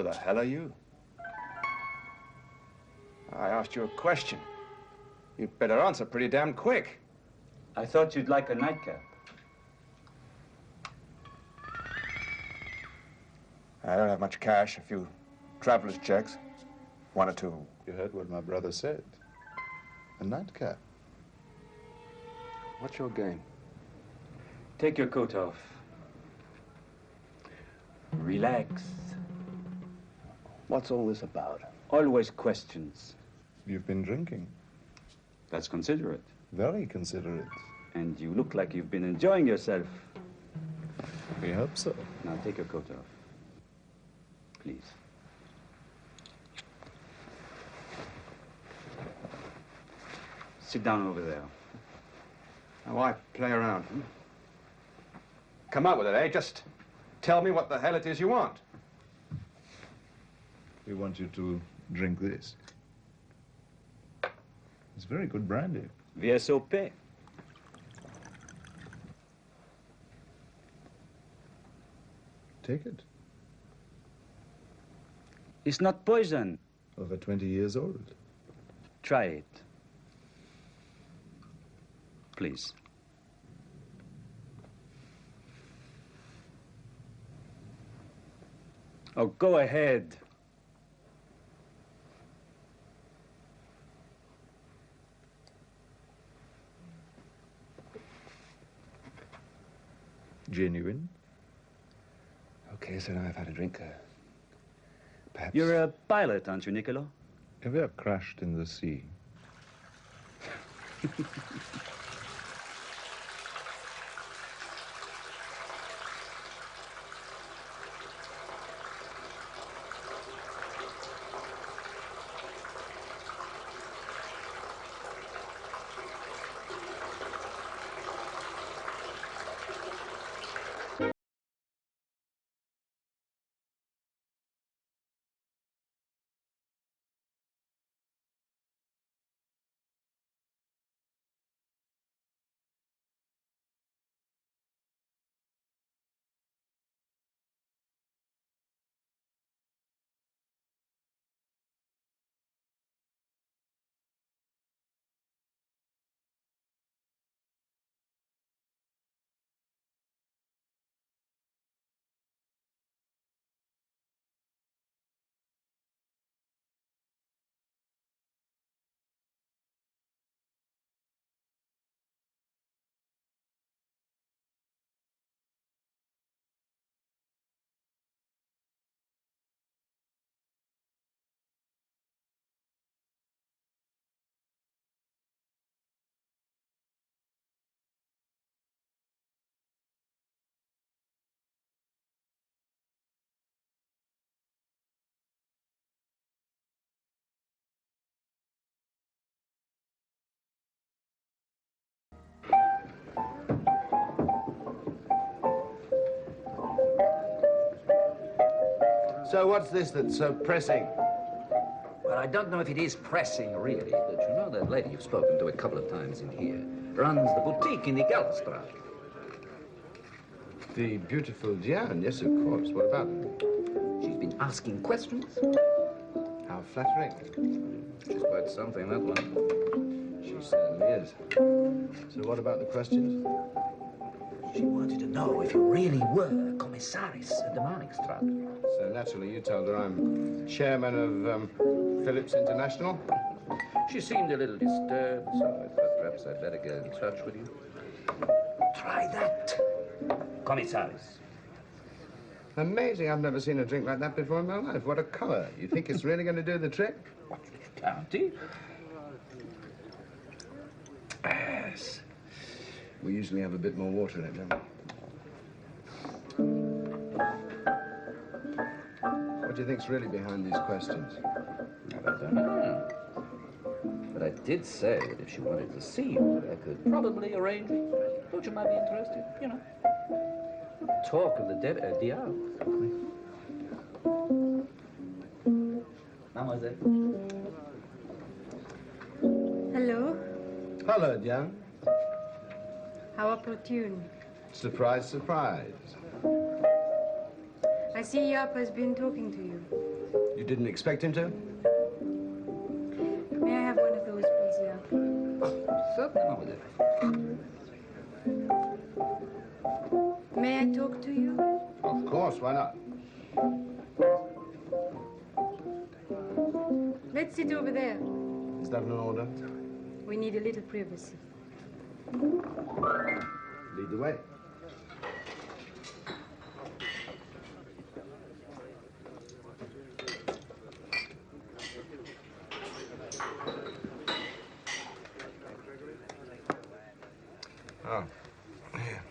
the hell are you? I asked you a question. You'd better answer pretty damn quick. I thought you'd like a nightcap. I don't have much cash. A few traveler's checks. One or two. You heard what my brother said. A nightcap. What's your game? Take your coat off. Relax. What's all this about? Always questions. You've been drinking. That's considerate. Very considerate. And you look like you've been enjoying yourself. We hope so. Now take your coat off. Please. Sit down over there. Now, why play around? Come out with it, eh? Just tell me what the hell it is you want. We want you to drink this. It's very good brandy. VSOP. Take it. It's not poison. Over 20 years old. Try it. Please. Oh, go ahead. Genuine? Okay, so now I've had a drink. Perhaps... You're a pilot, aren't you, Niccolo? Have you ever crashed in the sea? So what's this that's so pressing? Well, I don't know if it is pressing, really, but you know that lady you've spoken to a couple of times in here runs the boutique in the Galstraat. The beautiful Diane, yes, of course. What about her? She's been asking questions. How flattering. She's quite something, that one. She certainly is. So what about the questions? She wanted to know if you really were commissaris at the Marnixstraat. So naturally you told her I'm chairman of Phillips International? She seemed a little disturbed, so I thought perhaps I'd better get in touch with you. Try that, commissaris. Amazing. I've never seen a drink like that before in my life. What a colour. You think it's really going to do the trick? What's this, County? Yes. We usually have a bit more water in it, don't we? What do you think's really behind these questions? I don't know. But I did say that if she wanted to see you, I could probably arrange it. Thought you might be interested, you know. Talk of the diable. Mademoiselle. Hello. Hello, Diane. How opportune. Surprise, surprise. I see Yap has been talking to you. You didn't expect him to? May I have one of those, please, Yap? Certainly not with it. May I talk to you? Of course, why not? Let's sit over there. Is that an order? We need a little privacy. Lead the way. Oh, here.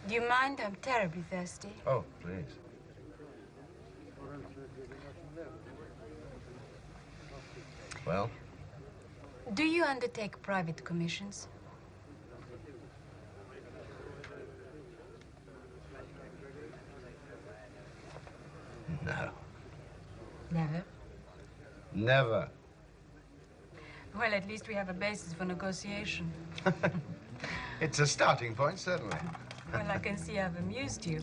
Do you mind? I'm terribly thirsty. Oh, please. Well? Do you undertake private commissions? No. Never. Never. Well, at least we have a basis for negotiation. It's a starting point, certainly. Well, I can see I've amused you.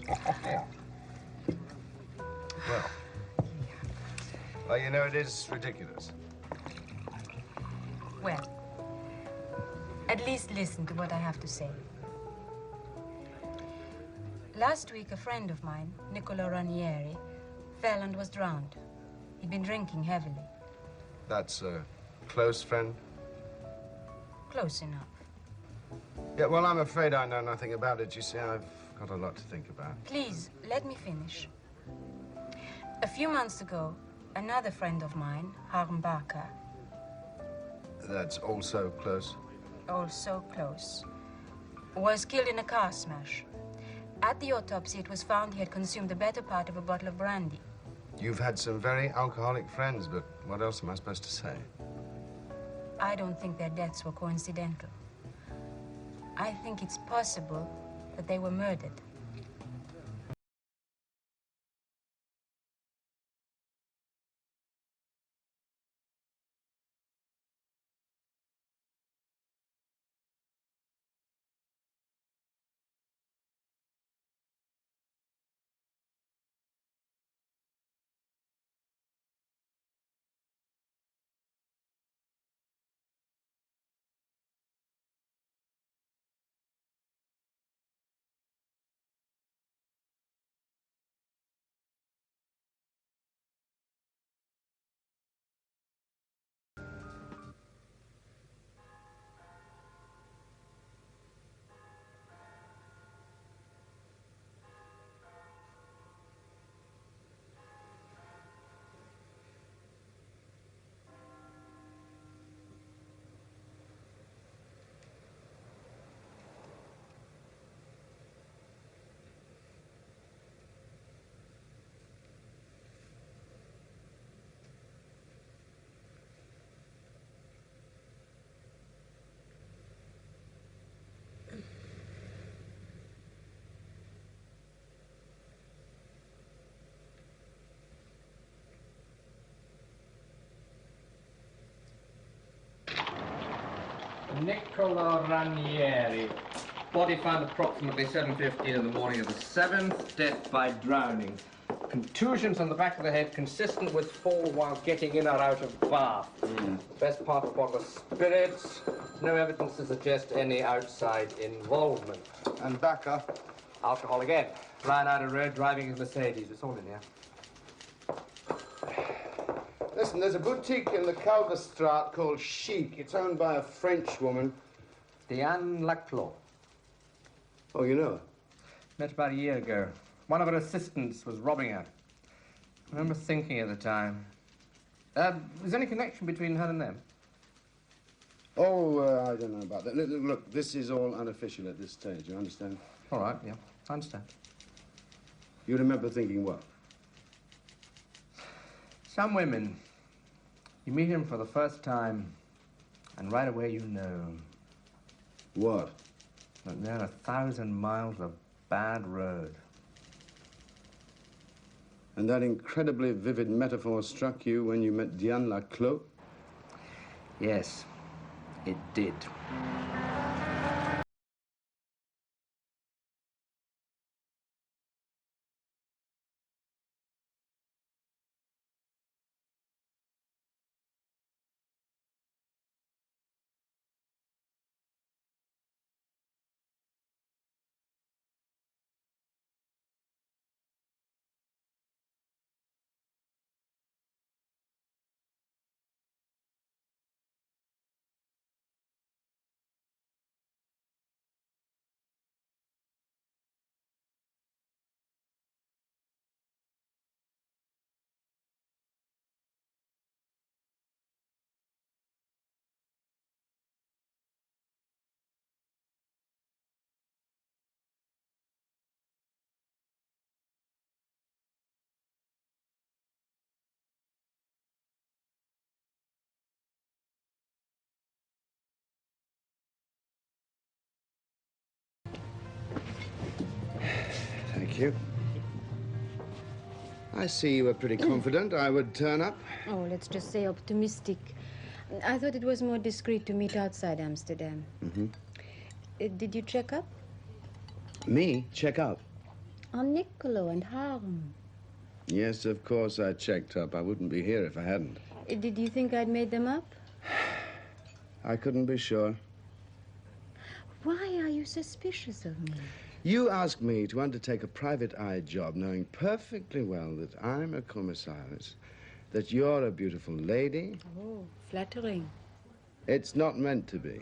Well, you know, it is ridiculous. Well, at least listen to what I have to say. Last week, a friend of mine, Niccolo Ranieri, fell and was drowned. He'd been drinking heavily. That's a close friend? Close enough. Yeah, well, I'm afraid I know nothing about it. You see, I've got a lot to think about. Please, let me finish. A few months ago, another friend of mine, Harm Barker, That's also close. also close, was killed in a car smash. At the autopsy, it was found he had consumed the better part of a bottle of brandy. You've had some very alcoholic friends, but what else am I supposed to say? I don't think their deaths were coincidental. I think it's possible that they were murdered. Niccolo Ranieri. Body found approximately 7:15 in the morning of the 7th. Death by drowning. Contusions on the back of the head consistent with fall while getting in or out of bath. Best part of a bottle of spirits. No evidence to suggest any outside involvement. And Backer? Alcohol again. Ran out of road driving his Mercedes. It's all in here. Listen, there's a boutique in the Calverstraat called Chic. It's owned by a French woman. Diane Laclos. Oh, you know her? Met about a year ago. One of her assistants was robbing her. I remember thinking at the time. Is there any connection between her and them? Oh, I don't know about that. Look, this is all unofficial at this stage, you understand? All right, yeah, I understand. You remember thinking what? Some women, you meet them for the first time, and right away you know What? that they're 1,000 miles of bad road. And that incredibly vivid metaphor struck you when you met Diane Laclos? Yes. It did. Thank you. I see you were pretty confident I would turn up. Oh, let's just say optimistic. I thought it was more discreet to meet outside Amsterdam. Mm-hmm. Did you check up? Me? Check up? On Niccolo and Harm. Yes, of course I checked up. I wouldn't be here if I hadn't. Did you think I'd made them up? I couldn't be sure. Why are you suspicious of me? You asked me to undertake a private eye job knowing perfectly well that I'm a commissaris, that you're a beautiful lady. Oh, flattering. It's not meant to be.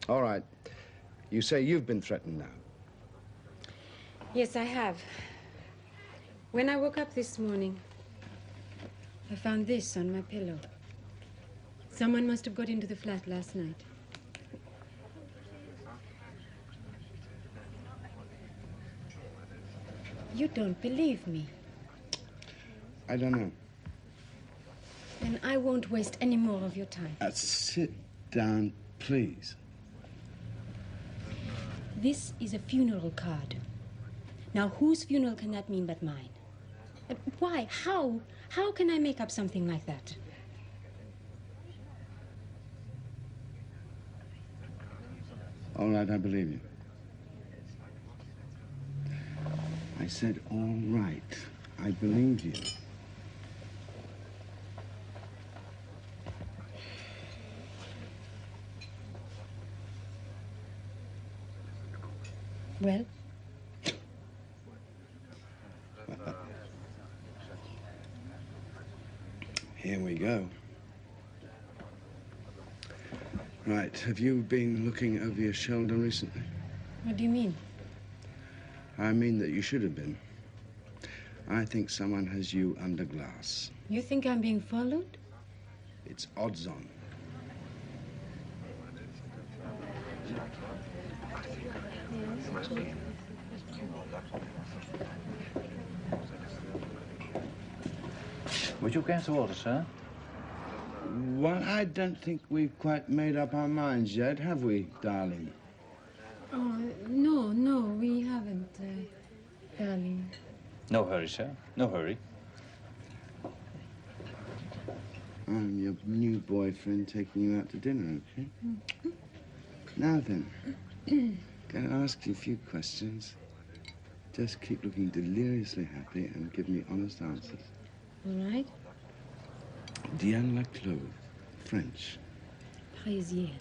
All right. You say you've been threatened now. Yes, I have. When I woke up this morning, I found this on my pillow. Someone must have got into the flat last night. You don't believe me. I don't know. Then I won't waste any more of your time. Sit down, please. This is a funeral card. Now, whose funeral can that mean but mine? Why? How? How can I make up something like that? All right, I believe you. I said, all right, I believe you. Well? Here we go. Right, have you been looking over your shoulder recently? What do you mean? I mean that you should have been. I think someone has you under glass. You think I'm being followed? It's odds on. Would you care to order, sir? Well, I don't think we've quite made up our minds yet, have we, darling? Oh, no, we haven't, darling. No hurry, sir. No hurry. I'm your new boyfriend taking you out to dinner, okay? Now then, gonna ask you a few questions. Just keep looking deliriously happy and give me honest answers. All right. Diane Laclos, French. Parisienne.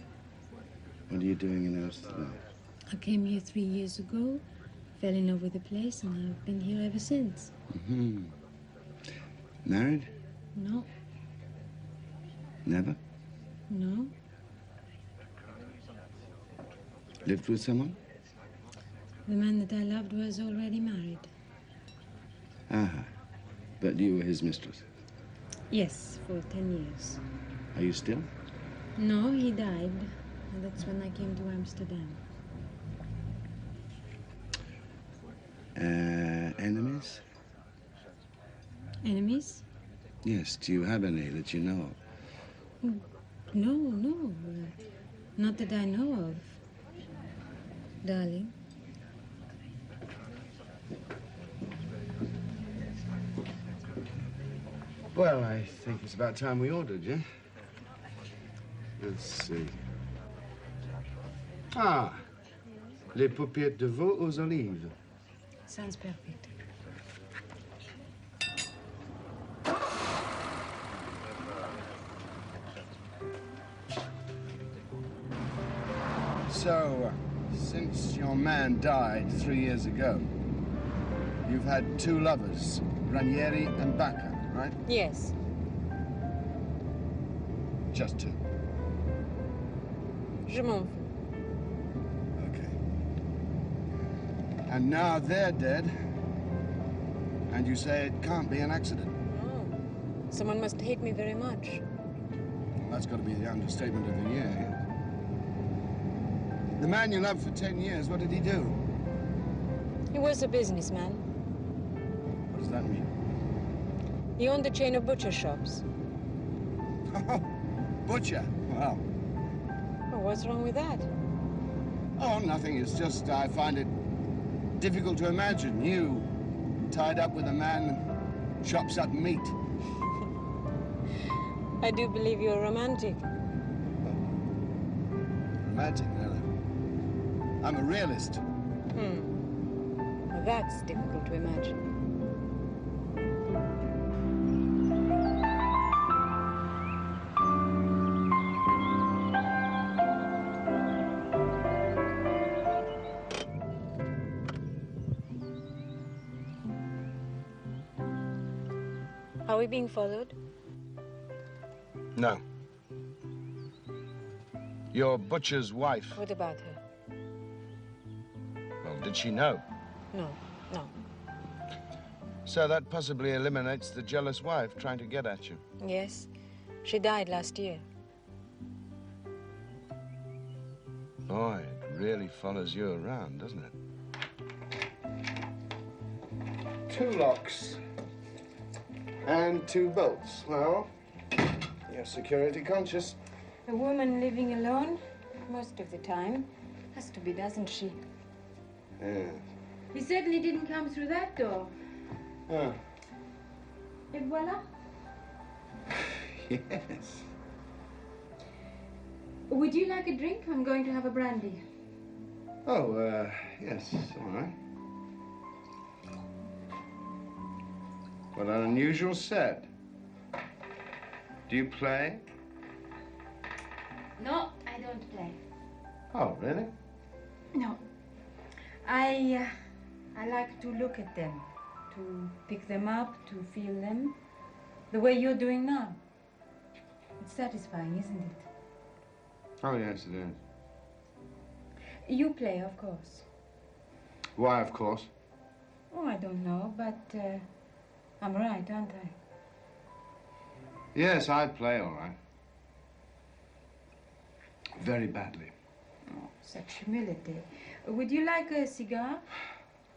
What are you doing in Amsterdam? I came here 3 years ago, fell in love with the place, and I've been here ever since. Mm-hmm. Married? No, Never? no. Lived with someone? The man that I loved was already married. Ah, but you were his mistress. Yes, for 10 years. Are you still? No, he died. And that's when I came to Amsterdam. Enemies? Enemies? Yes, do you have any that you know of? No. Not that I know of, darling. Well, I think it's about time we ordered, yeah? Let's see. Ah, les paupiètes de veau aux olives. Sounds perfect. So, since your man died 3 years ago, you've had 2 lovers, Ranieri and Bacca, right? Yes. Just 2. Je m'en fous. Okay. And now they're dead, and you say it can't be an accident. Oh. Someone must hate me very much. Well, that's got to be the understatement of the year. The man you loved for 10 years, what did he do? He was a businessman. What does that mean? He owned a chain of butcher shops. Butcher? Well, Well, what's wrong with that? oh, nothing. It's just I find it difficult to imagine you tied up with a man who chops up meat. I do believe you're romantic. Romantic, no. I'm a realist. Well, that's difficult to imagine. Are we being followed? No. Your butcher's wife. What about her? Well, did she know? No, no. So that possibly eliminates the jealous wife trying to get at you. Yes, she died last year. Boy, it really follows you around, doesn't it? 2 locks. And 2 bolts. Well, you're security conscious. A woman living alone, most of the time, has to be, doesn't she? Yeah. He certainly didn't come through that door. Oh. Et voila. Yes. Would you like a drink? I'm going to have a brandy. Oh, yes, all right. What an unusual set. Do you play? No, I don't play. Oh, really? No. I like to look at them, to pick them up, to feel them, the way you're doing now. It's satisfying, isn't it? Oh, yes, it is. You play, of course. Why, of course? Oh, I don't know, but I'm right, aren't I? Yes, I play all right. Very badly. Oh, such humility. Would you like a cigar?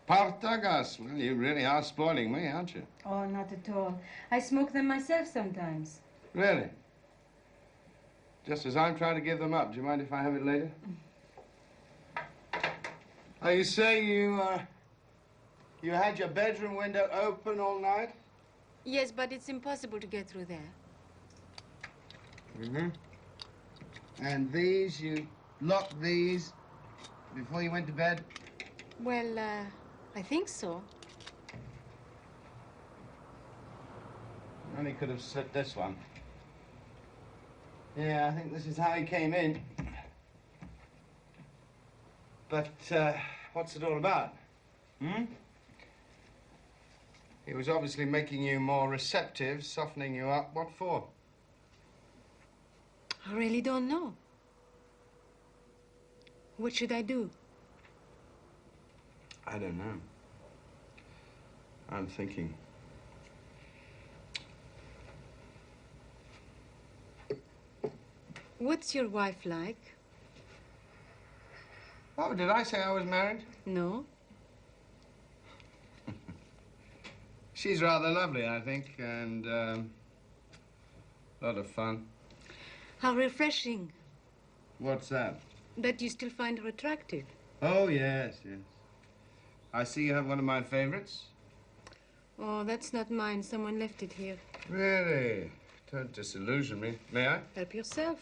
Partagas. Well, you really are spoiling me, aren't you? Oh, not at all. I smoke them myself sometimes. Really? Just as I'm trying to give them up. Do you mind if I have it later? Oh, you say you had your bedroom window open all night? Yes, but it's impossible to get through there. Mm-hmm. And these, you locked these before you went to bed? Well, I think so. Only could have slipped this one. Yeah, I think this is how he came in. But, what's it all about? Hmm? He was obviously making you more receptive, softening you up. What for? I really don't know. What should I do? I don't know. I'm thinking. What's your wife like? Oh, did I say I was married? No. She's rather lovely, I think, and a lot of fun. How refreshing What's that? that you still find her attractive. Oh, yes, yes. I see you have one of my favorites. Oh, that's not mine. Someone left it here. Really? Don't disillusion me. May I? Help yourself.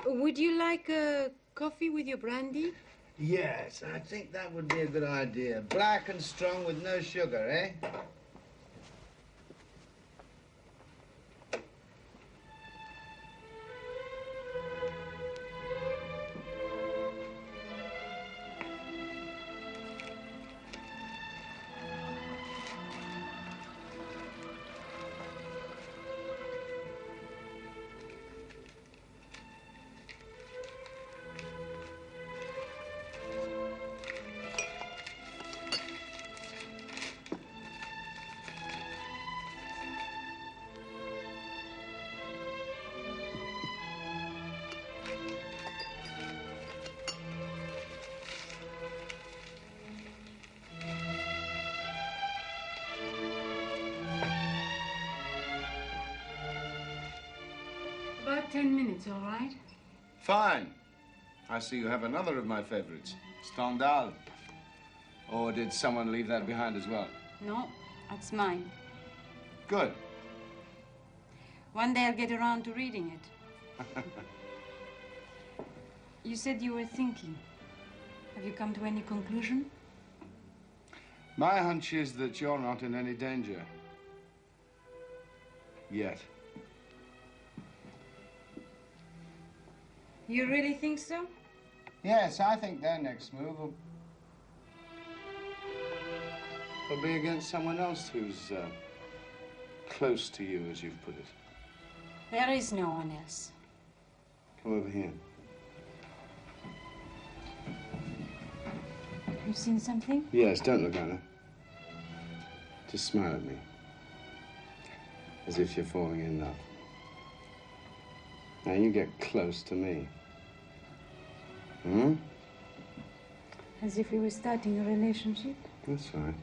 Would you like a coffee with your brandy? Yes, I think that would be a good idea. Black and strong with no sugar, eh? About 10 minutes, all right? Fine. I see you have another of my favorites, Stendhal. Or did someone leave that behind as well? No, that's mine. Good. One day I'll get around to reading it. You said you were thinking. Have you come to any conclusion? My hunch is that you're not in any danger. Yet. You really think so? Yes, I think their next move will be against someone else who's close to you, as you've put it. There is no one else. Come over here. You've seen something? Yes, don't look at her. Just smile at me. As if you're falling in love. Now you get close to me. Hmm? As if we were starting a relationship? That's right.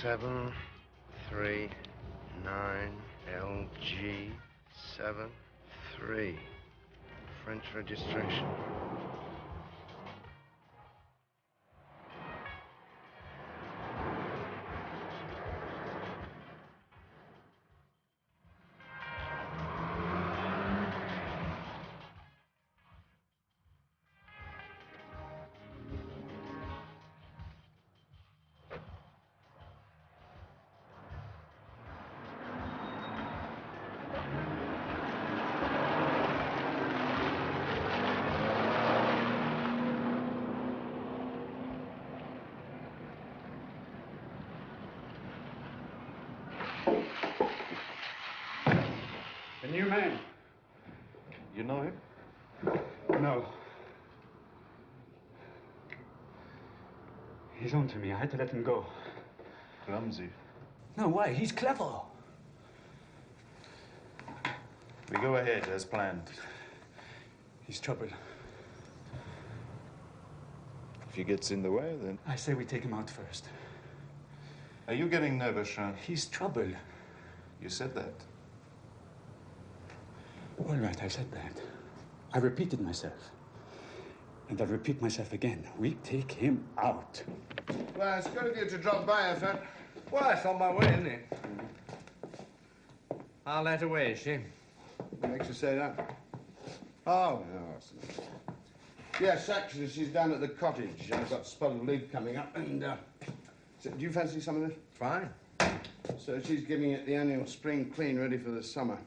Seven, 3, 9, LG, 7, 3. French registration. new man. You know him? No. He's on to me. I had to let him go. Clumsy. No, why? He's clever. We go ahead as planned. He's troubled. If he gets in the way, then... I say we take him out first. Are you getting nervous, Sean? He's troubled. You said that. All right, I said that. I repeated myself. And I'll repeat myself again. We take him out. Well, it's good of you to drop by, friend. Well, that's on my way, isn't it? How late away is she? What makes you say that? Oh, no. Yes, actually, she's down at the cottage. I've got spotted leaf coming up, and, so, do you fancy some of this? Fine. So she's giving it the annual spring clean ready for the summer.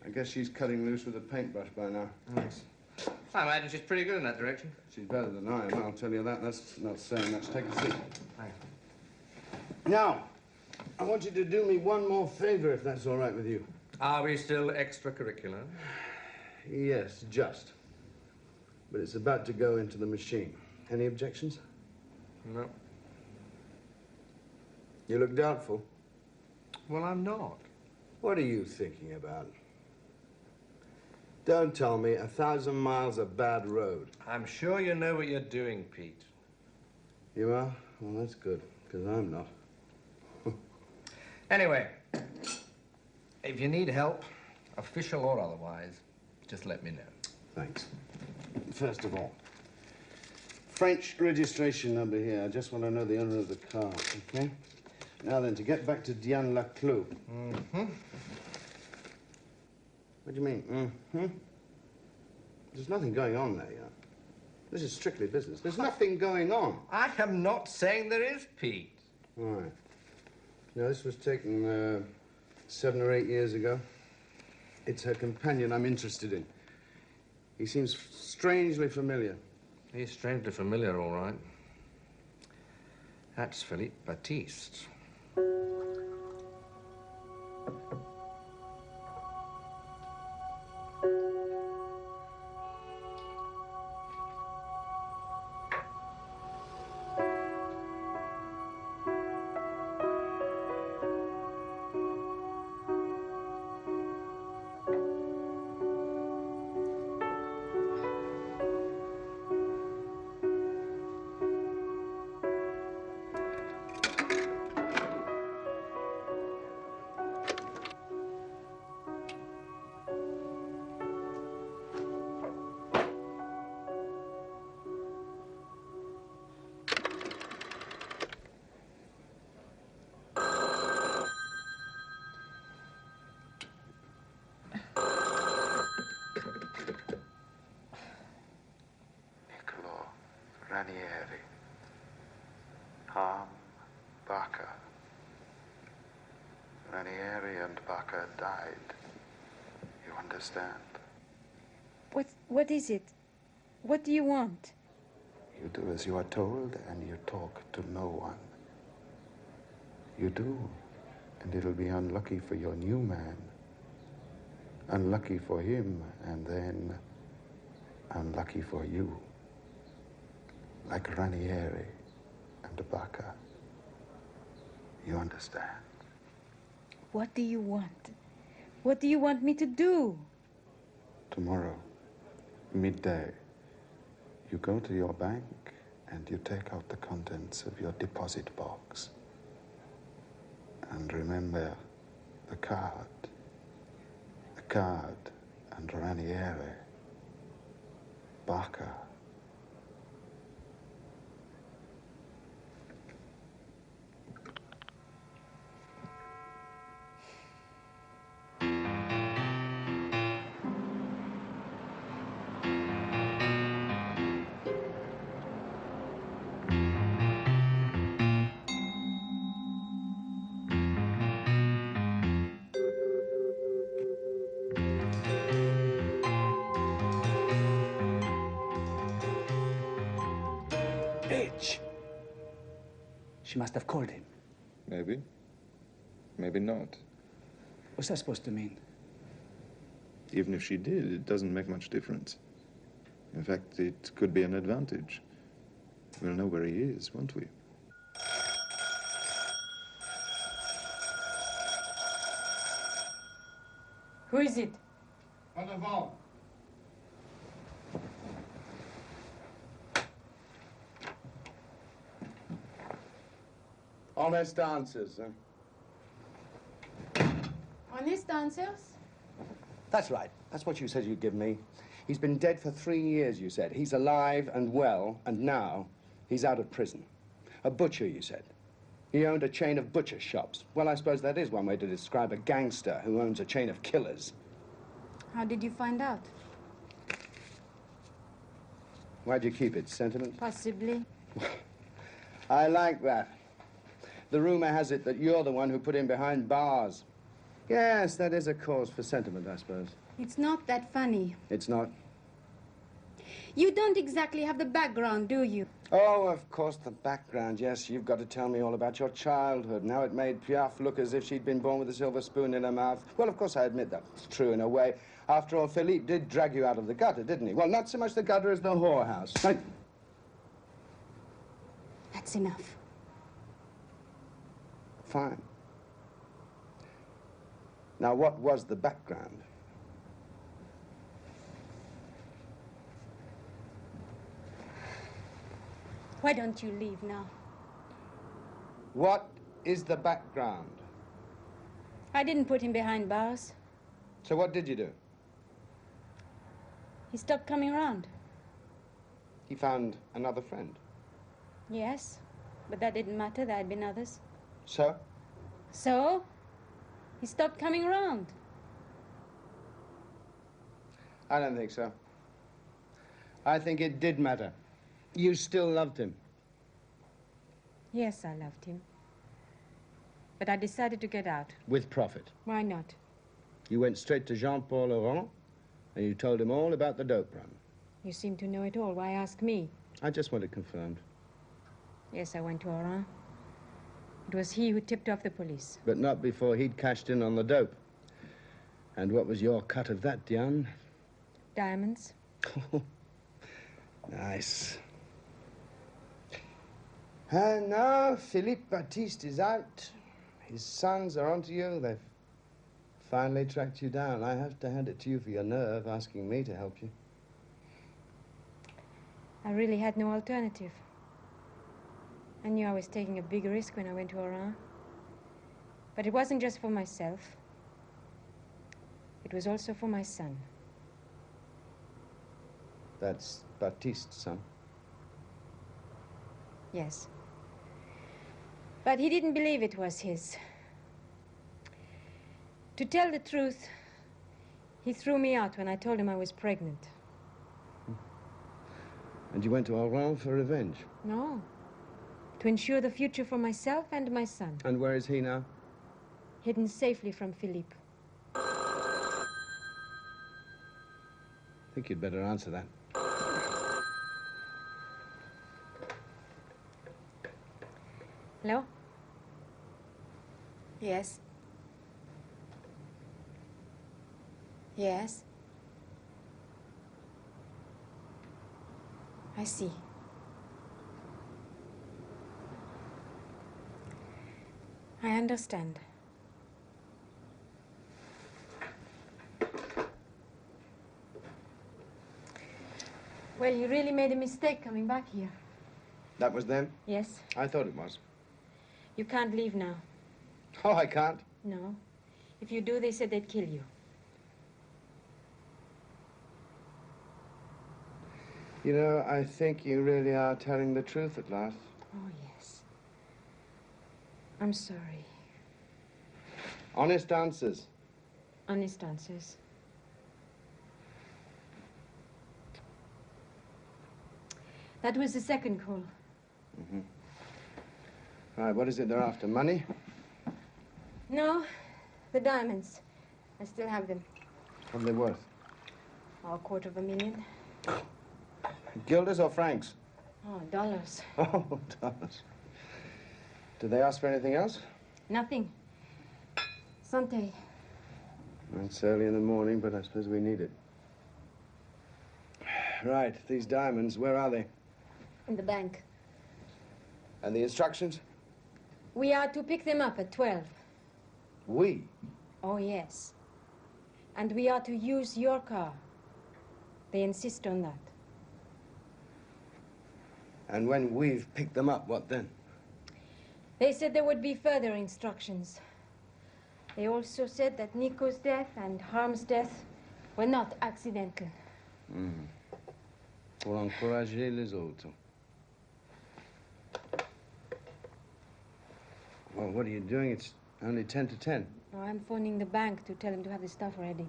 I guess she's cutting loose with a paintbrush by now. Thanks. I imagine she's pretty good in that direction. She's better than I am, I'll tell you that. That's not saying much. Take a seat. Thanks. Now, I want you to do me one more favor, if that's all right with you. Are we still extracurricular? Yes, just. But it's about to go into the machine. Any objections? No. You look doubtful. Well, I'm not. What are you thinking about? Don't tell me 1,000 miles of bad road. I'm sure you know what you're doing, Pete. You are? Well, that's good, because I'm not. Anyway, if you need help, official or otherwise, just let me know. Thanks. First of all, French registration number here. I just want to know the owner of the car, okay? Now then, to get back to Diane Laclos. Mm-hmm. What do you mean, mm-hmm? There's nothing going on there, you know. This is strictly business. There's nothing going on. I am not saying there is, Pete. All right. Now, this was taken 7 or 8 years ago. It's her companion I'm interested in. He seems strangely familiar. He's strangely familiar, all right. That's Philippe Baptiste. Ranieri, Ham, Bacca. Ranieri and Bacca died. You understand? What is it? What do you want? You do as you are told, and you talk to no one. You do, and it'll be unlucky for your new man. Unlucky for him, and then unlucky for you. Like Ranieri and Bacca. You understand? What do you want? What do you want me to do? Tomorrow, midday, you go to your bank and you take out the contents of your deposit box. And remember the card. The card and Ranieri. Bacca. Bitch! She must have called him. Maybe. Maybe not. What's that supposed to mean? Even if she did, it doesn't make much difference. In fact, it could be an advantage. We'll know where he is, won't we? Who is it? En avant. Honest answers, huh? Honest answers? That's right. That's what you said you'd give me. He's been dead for 3 years, you said. He's alive and well, and now he's out of prison. A butcher, you said. He owned a chain of butcher shops. Well, I suppose that is one way to describe a gangster who owns a chain of killers. How did you find out? Why'd you keep it? Sentiment? Possibly. I like that. The rumor has it that you're the one who put him behind bars. Yes, that is a cause for sentiment, I suppose. It's not that funny. It's not? You don't exactly have the background, do you? Oh, of course, the background. Yes, you've got to tell me all about your childhood. Now it made Piaf look as if she'd been born with a silver spoon in her mouth. Well, of course, I admit that's true in a way. After all, Philippe did drag you out of the gutter, didn't he? Well, not so much the gutter as the whorehouse. That's enough. Fine. Now, what was the background? Why don't you leave now? What is the background? I didn't put him behind bars. So what did you do? He stopped coming around. He found another friend. Yes, but that didn't matter. There had been others. So? So, he stopped coming around. I don't think so. I think it did matter. You still loved him. Yes, I loved him. But I decided to get out. With profit. Why not? You went straight to Jean-Paul Laurent, and you told him all about the dope run. You seem to know it all. Why ask me? I just want it confirmed. Yes, I went to Oran. It was he who tipped off the police. But not before he'd cashed in on the dope. And what was your cut of that, Diane? Diamonds. Nice. And now Philippe Baptiste is out. His sons are onto you. They've finally tracked you down. I have to hand it to you for your nerve, asking me to help you. I really had no alternative. I knew I was taking a big risk when I went to Oran. But it wasn't just for myself. It was also for my son. That's Baptiste's son. Yes. But he didn't believe it was his. To tell the truth, he threw me out when I told him I was pregnant. And you went to Oran for revenge? No. To ensure the future for myself and my son. And where is he now? Hidden safely from Philippe. I think you'd better answer that. Hello? Yes. Yes. I see. I understand. Well, you really made a mistake coming back here. That was then? Yes. I thought it was. You can't leave now. Oh, I can't? No. If you do, they said they'd kill you. You know, I think you really are telling the truth at last. Oh, yes. I'm sorry. Honest answers. Honest answers. That was the second call. Mm-hmm. Right, what is it they're after? Money? No, the diamonds. I still have them. What are they worth? Oh, $250,000. Guilders or francs? Oh, dollars. Oh, dollars. Did they ask for anything else? Nothing. Santé. It's early in the morning, but I suppose we need it. Right, these diamonds, where are they? In the bank. And the instructions? We are to pick them up at 12. We? Oh, yes. And we are to use your car. They insist on that. And when we've picked them up, what then? They said there would be further instructions. They also said that Nico's death and Harm's death were not accidental. Pour encourager les autres. Well, what are you doing? It's only 10 to 10. Oh, I'm phoning the bank to tell them to have the stuff ready.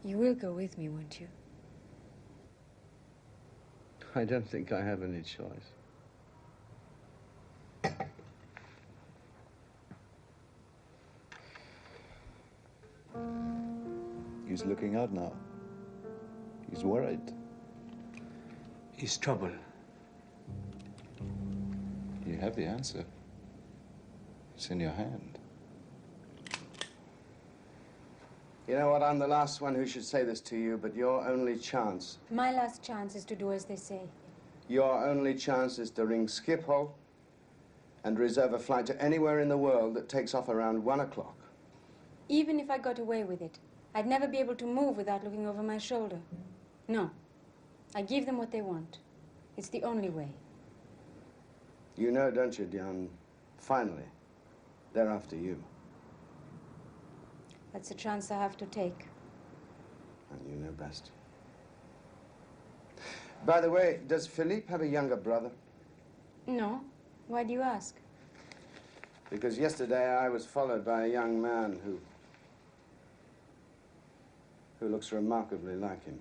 You will go with me, won't you? I don't think I have any choice. He's looking out now. He's worried. He's trouble. You have the answer. It's in your hand. You know what? I'm the last one who should say this to you, but your only chance, My last chance is to do as they say. your only chance is to ring Schiphol and reserve a flight to anywhere in the world that takes off around 1 o'clock. Even if I got away with it, I'd never be able to move without looking over my shoulder. No. I give them what they want. It's the only way. You know, don't you, Diane? Finally, they're after you. That's a chance I have to take. And you know best. By the way, does Philippe have a younger brother? No. Why do you ask? Because yesterday I was followed by a young man who looks remarkably like him.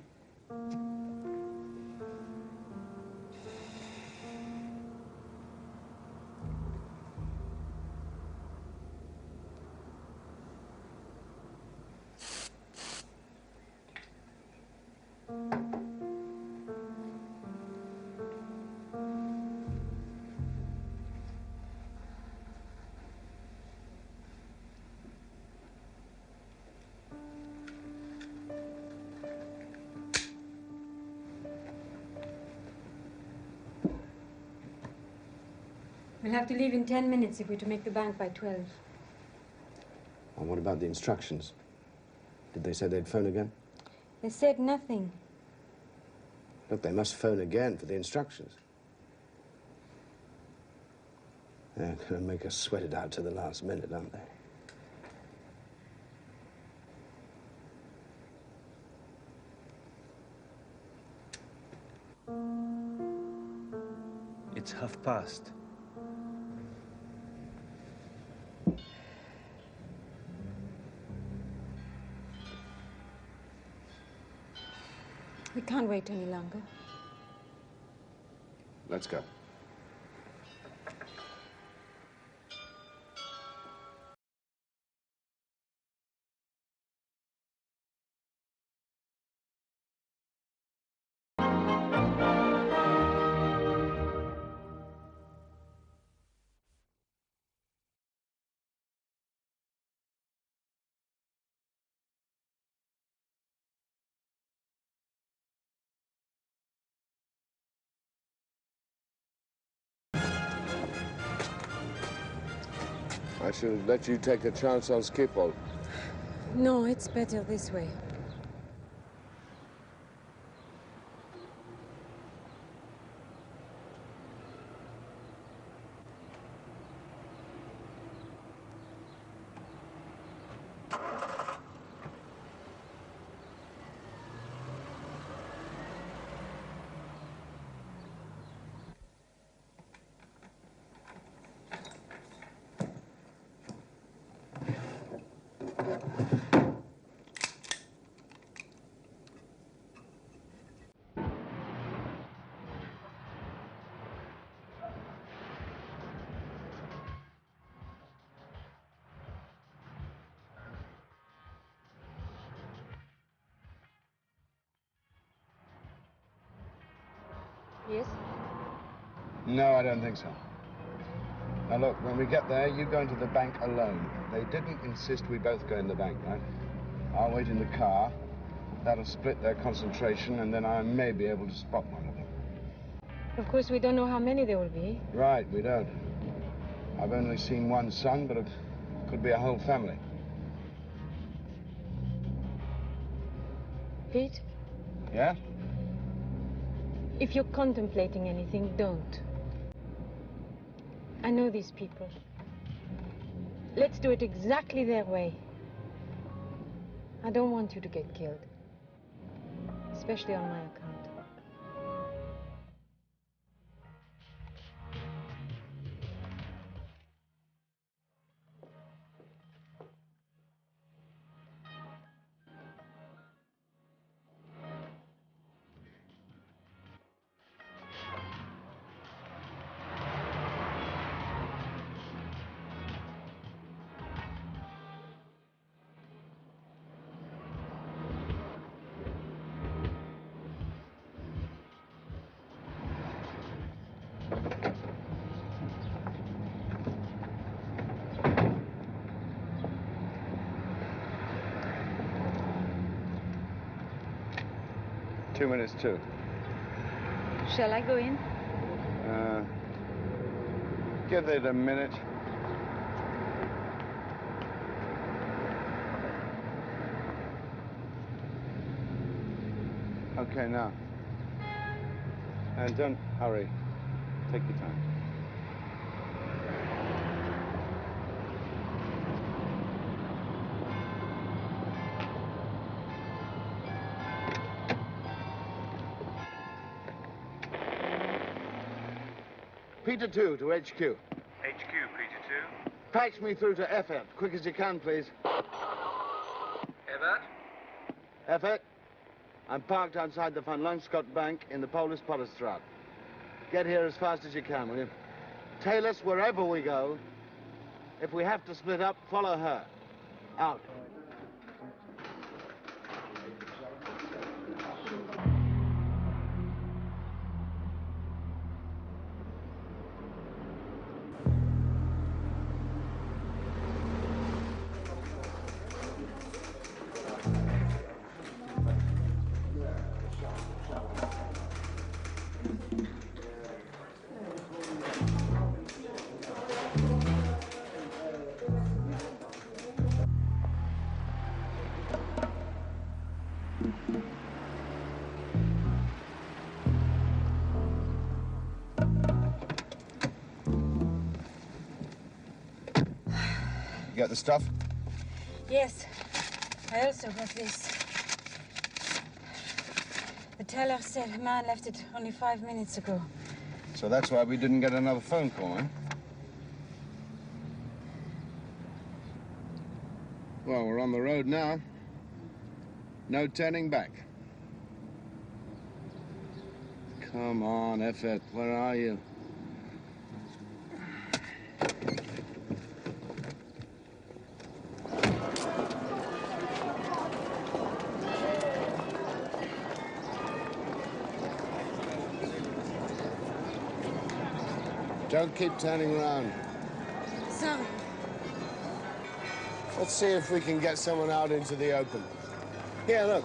We'll have to leave in 10 minutes if we're to make the bank by 12. And what about the instructions? Did they say they'd phone again? They said nothing. Look, they must phone again for the instructions. They're going to make us sweat it out to the last minute, aren't they? It's past. We can't wait any longer. Let's go. I shall let you take a chance on Schiphol. No, it's better this way. Yes? No, I don't think so. Now look, when we get there, you go into the bank alone. They didn't insist we both go in the bank, right? I'll wait in the car. That'll split their concentration, and then I may be able to spot one of them. Of course, we don't know how many there will be. Right, we don't. I've only seen one son, but it could be a whole family. Pete, Yeah? if you're contemplating anything, don't. I know these people. Let's do it exactly their way. I don't want you to get killed. Especially on my account. Two minutes too. Shall I go in? Give it a minute. Okay, now. And don't hurry. Take your time. Peter 2 to HQ. HQ, Peter 2. Patch me through to Effort. Quick as you can, please. Everett? Effort. I'm parked outside the Van Langscott Bank in the Polis Pollestraat. Get here as fast as you can, will you? Tail us wherever we go. If we have to split up, follow her. Out. You got the stuff? Yes. I also got this. The teller said a man left it only 5 minutes ago. So that's why we didn't get another phone call, eh? Well, we're on the road now. No turning back. Come on, Effort, where are you? Don't keep turning around. Sorry. Let's see if we can get someone out into the open. Here, look.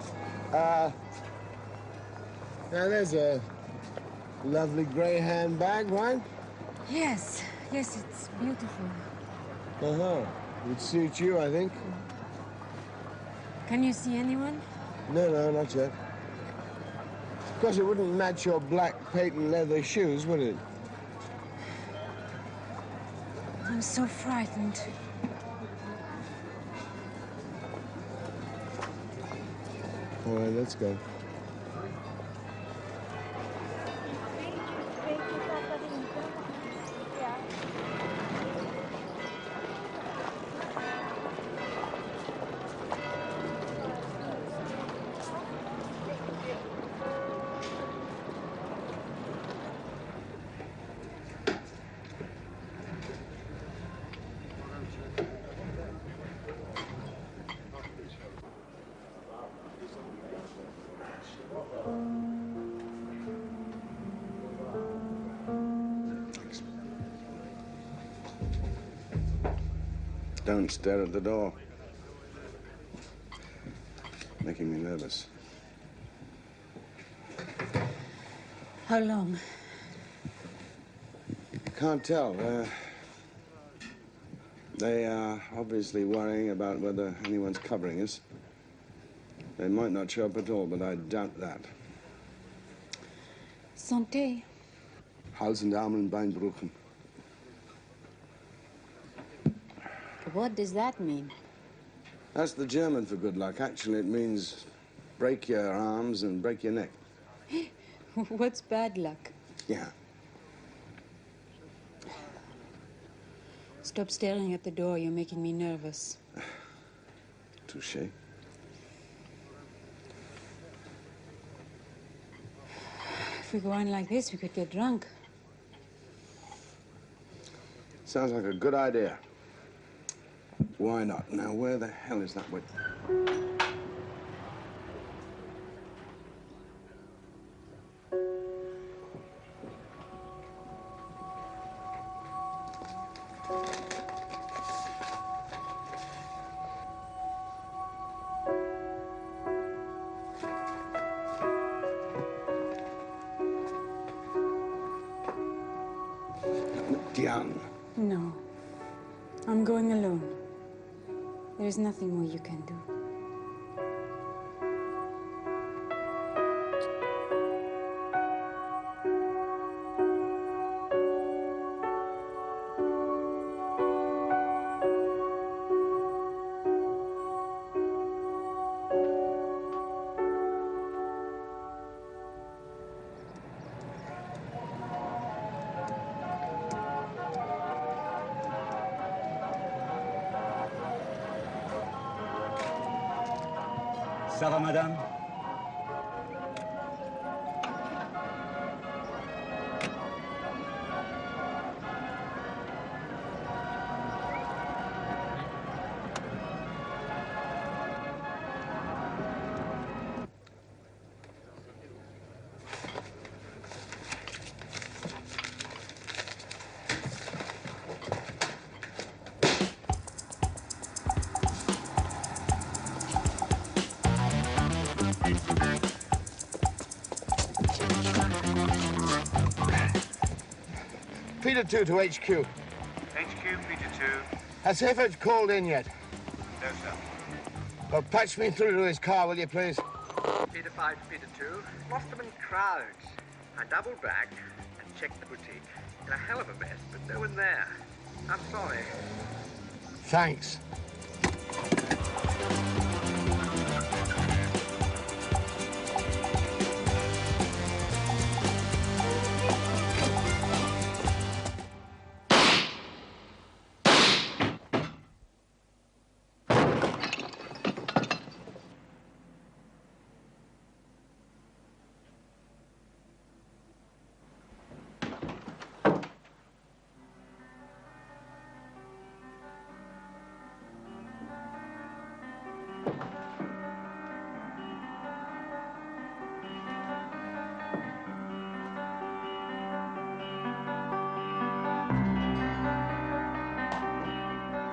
Now there's a lovely grey handbag, right? Yes. Yes, it's beautiful. Uh-huh. Would suit you, I think. Can you see anyone? No, not yet. Of course, it wouldn't match your black patent leather shoes, would it? I'm so frightened. All right, let's go. Don't stare at the door. Making me nervous. How long? Can't tell. They are obviously worrying about whether anyone's covering us. They might not show up at all, but I doubt that. Santé. Hals- und Armen- und Beinbruchen. What does that mean? That's the German for good luck. Actually, it means break your arms and break your neck. What's bad luck? Yeah. Stop staring at the door. You're making me nervous. Touché. If we go on like this, we could get drunk. Sounds like a good idea. Why not? Now, where the hell is that way? Diane. No. I'm going alone. There is nothing more you can do. Ça va, madame? Peter 2 to HQ. HQ, Peter 2. Has Hifford called in yet? No, sir. Well, patch me through to his car, will you, please? Peter 5 to Peter 2. Lost them in crowds. I doubled back and checked the boutique. In a hell of a mess, but no one there. I'm sorry. Thanks.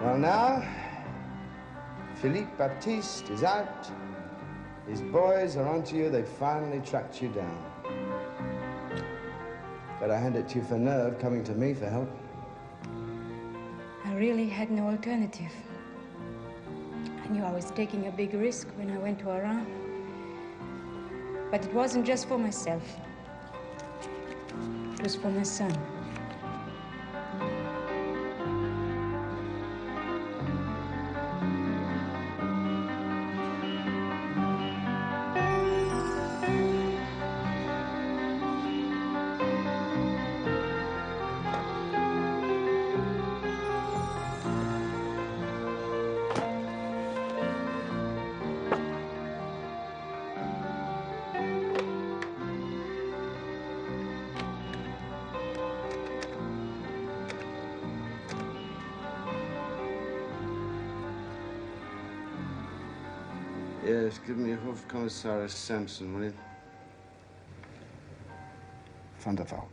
Well, now, Philippe Baptiste is out. His boys are onto you. They've finally tracked you down. Gotta hand it to you for nerve, coming to me for help. I really had no alternative. I knew I was taking a big risk when I went to Iran. But it wasn't just for myself. It was for my son. Yes, give me a Hofkommissar Sampson, will you? Van der Valk.